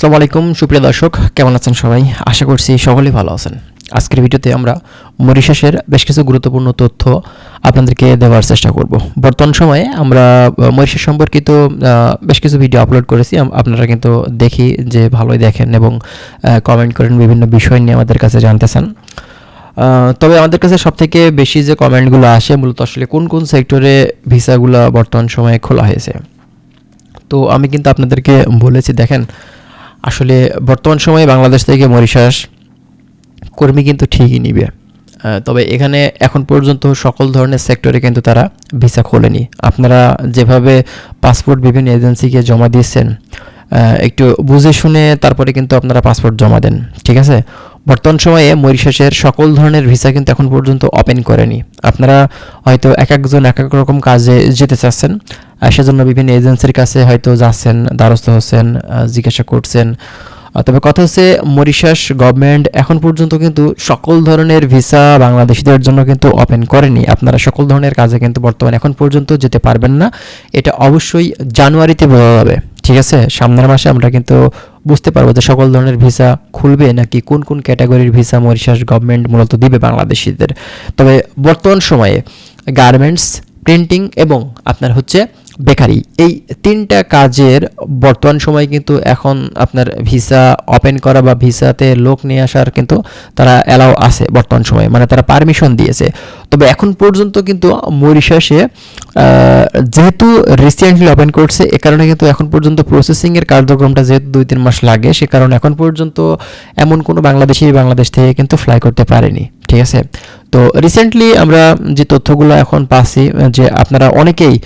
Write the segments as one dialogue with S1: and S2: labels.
S1: আসসালামু আলাইকুম সুপ্রিয় দর্শক, কেমন আছেন সবাই? আশা করছি সকলেই ভালো আছেন। আজকের ভিডিওতে আমরা মরিশাসের বেশ কিছু গুরুত্বপূর্ণ তথ্য আপনাদেরকে দেওয়ার চেষ্টা করব। বর্তমান সময়ে আমরা মরিশাস সম্পর্কিত বেশ কিছু ভিডিও আপলোড করেছি। আপনারা কিন্তু দেখি যে ভালোই দেখেন এবং কমেন্ট করেন, বিভিন্ন বিষয় নিয়ে আমাদের কাছে জানতে চান। তবে আমাদের কাছে সবথেকে বেশি যে কমেন্টগুলো আসে মূলত আসলে কোন কোন সেক্টরে ভিসাগুলো বর্তমান সময়ে খোলা হয়েছে। তো আমি কিন্তু আপনাদেরকে বলেছি, দেখেন আসলে বর্তমান সময়ে বাংলাদেশ থেকে মরিশাস কর্মী কিন্তু ঠিকই নিবে, তবে এখানে এখন পর্যন্ত সকল ধরনের সেক্টরে কিন্তু তারা ভিসা খোলেনি। আপনারা যেভাবে পাসপোর্ট বিভিন্ন এজেন্সিকে জমা দিয়েছেন, একটু বুঝে শুনে তারপরে কিন্তু আপনারা পাসপোর্ট জমা দেন, ঠিক আছে? বর্তমান সময়ে মরিশাসের সকল ধরনের ভিসা কিন্তু এখন পর্যন্ত ওপেন করেনি। আপনারা হয়তো এক একজন এক এক রকম কাজে যেতে চাচ্ছেন, সেজন্য বিভিন্ন এজেন্সির কাছে হয়তো যাচ্ছেন, দ্বারস্থ হচ্ছেন, জিজ্ঞাসা করছেন। তবে কথা হচ্ছে, মরিশাস গভর্নমেন্ট এখন পর্যন্ত কিন্তু সকল ধরনের ভিসা বাংলাদেশিদের জন্য কিন্তু ওপেন করেনি। আপনারা সকল ধরনের কাজে কিন্তু বর্তমানে এখন পর্যন্ত যেতে পারবেন না। এটা অবশ্যই জানুয়ারিতে বোঝা যাবে, ঠিক আছে? সামনের মাসে আমরা কিন্তু বুঝতে পারবো যে সকল ধরনের ভিসা খুলবে নাকি কোন কোন ক্যাটাগরির ভিসা মরিশাস গভর্নমেন্ট মূলত দিবে বাংলাদেশিদের। তবে বর্তমান সময়ে গার্মেন্টস, প্রিন্টিং এবং আপনার হচ্ছে বেকারি, এই তিনটা কাজের বর্তমান সময় কিন্তু এখন আপনার ভিসা ওপেন করা বা ভিসাতে লোক নিয়ে আসার কিন্তু তারা অ্যালাউ আছে বর্তমান সময়ে, মানে তারা পারমিশন দিয়েছে। তবে এখন পর্যন্ত কিন্তু মরিশাসে যেহেতু রিসেন্টলি ওপেন করছে, এ কারণে কিন্তু এখন পর্যন্ত প্রসেসিংয়ের কার্যক্রমটা যেহেতু 2-3 মাস লাগে, সে কারণে এখন পর্যন্ত এমন কোনো বাংলাদেশি বাংলাদেশ থেকে কিন্তু ফ্লাই করতে পারেনি, ঠিক আছে? তো রিসেন্টলি আমরা যে তথ্যগুলো এখন পাচ্ছি যে আপনারা অনেকেই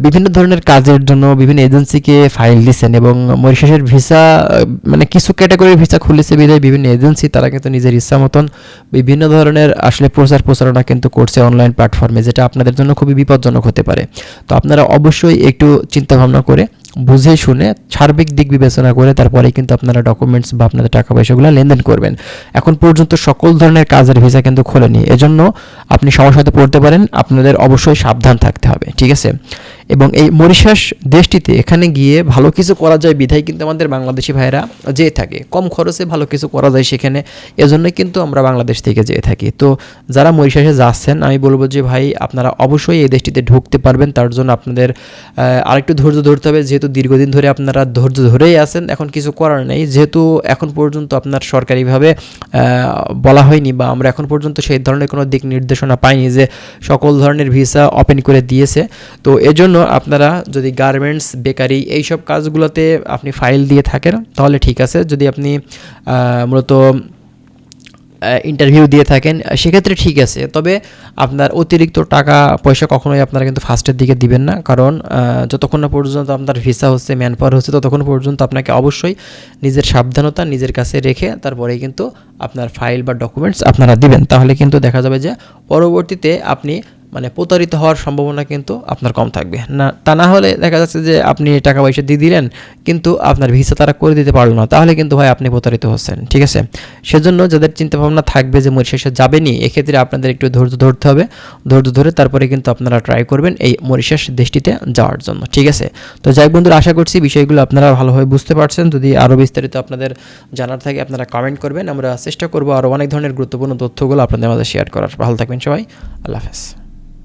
S1: বিভিন্ন ধরনের কাজের জন্য বিভিন্ন এজেন্সিকে ফাইল দিচ্ছেন এবং মরিশাসের ভিসা মানে কিছু ক্যাটাগরির ভিসা খুলেছে বিধায় বিভিন্ন এজেন্সি তারা কিন্তু নিজের ইচ্ছা মতন বিভিন্ন ধরনের আসলে প্রচারণা কিন্তু করছে অনলাইন প্ল্যাটফর্মে, যেটা আপনাদের জন্য খুবই বিপজ্জনক হতে পারে। তো আপনারা অবশ্যই একটু চিন্তা ভাবনা করে, বুঝে শুনে, সার্বিক দিক বিবেচনা করে তারপরে কিন্তু আপনারা ডকুমেন্টস বা আপনাদের টাকা পয়সাগুলো লেনদেন করবেন। এখন পর্যন্ত সকল ধরনের কাজের ভিসা কিন্তু খোলেনি, এজন্য আপনি সমস্যাতে পড়তে পারেন। আপনাদের অবশ্যই সাবধান থাকতে হবে, ঠিক আছে? এবং এই মরিশাস দেশটিতে এখানে গিয়ে ভালো কিছু করা যায় বিধায় কিন্তু আমাদের বাংলাদেশি ভাইয়েরা যেয়ে থাকে, কম খরচে ভালো কিছু করা যায় সেখানে, এজন্যই কিন্তু আমরা বাংলাদেশ থেকে যেয়ে থাকি। তো যারা মরিশাসে যাচ্ছেন, আমি বলবো যে ভাই আপনারা অবশ্যই এই দেশটিতে ঢুকতে পারবেন, তার জন্য আপনাদের আরেকটু ধৈর্য ধরতে হবে। যেহেতু দীর্ঘদিন ধরে আপনারা ধৈর্য ধরেই আছেন, এখন কিছু করার নেই। যেহেতু এখন পর্যন্ত আপনার সরকারিভাবে বলা হয়নি বা আমরা এখন পর্যন্ত সেই ধরনের কোনো দিক নির্দেশনা পাইনি যে সকল ধরনের ভিসা ওপেন করে দিয়েছে। তো এজন্য আপনারা যদি গার্মেন্টস, বেকারি এইসব কাজগুলোতে আপনি ফাইল দিয়ে থাকেন তাহলে ঠিক আছে। যদি আপনি মূলত ইন্টারভিউ দিয়ে থাকেন সেক্ষেত্রে ঠিক আছে, তবে আপনার অতিরিক্ত টাকা পয়সা কখনোই আপনারা কিন্তু ফার্স্টের দিকে দিবেন না, কারণ যতক্ষণ না পর্যন্ত আপনার ভিসা হচ্ছে, ম্যান পাওয়ার হচ্ছে, ততক্ষণ পর্যন্ত আপনাকে অবশ্যই নিজের সাবধানতা নিজের কাছে রেখে তারপরেই কিন্তু আপনার ফাইল বা ডকুমেন্টস আপনারা দিবেন। তাহলে কিন্তু দেখা যাবে যে পরবর্তীতে আপনি মানে প্রতারিত হওয়ার সম্ভাবনা কিন্তু আপনার কম থাকবে না। তা না হলে দেখা যাচ্ছে যে আপনি টাকা পয়সা দিয়ে দিলেন কিন্তু আপনার ভিসা তারা করে দিতে পারলো না, তাহলে কিন্তু ভাই আপনি প্রতারিত হচ্ছেন, ঠিক আছে? সেজন্য যাদের চিন্তাভাবনা থাকবে যে মরিশাসে যাবেনি, এক্ষেত্রে আপনাদের একটু ধৈর্য ধরতে হবে। ধৈর্য ধরে তারপরে কিন্তু আপনারা ট্রাই করবেন এই মরিশাস দেশটিতে যাওয়ার জন্য, ঠিক আছে? তো যাই বন্ধুরা, আশা করছি বিষয়গুলো আপনারা ভালোভাবে বুঝতে পারছেন। যদি আরও বিস্তারিত আপনাদের জানার থাকে আপনারা কমেন্ট করবেন, আমরা চেষ্টা করবো আরও অনেক ধরনের গুরুত্বপূর্ণ তথ্যগুলো আপনাদের মাঝে শেয়ার করার। ভালো থাকবেন সবাই, আল্লাহ হাফেজ।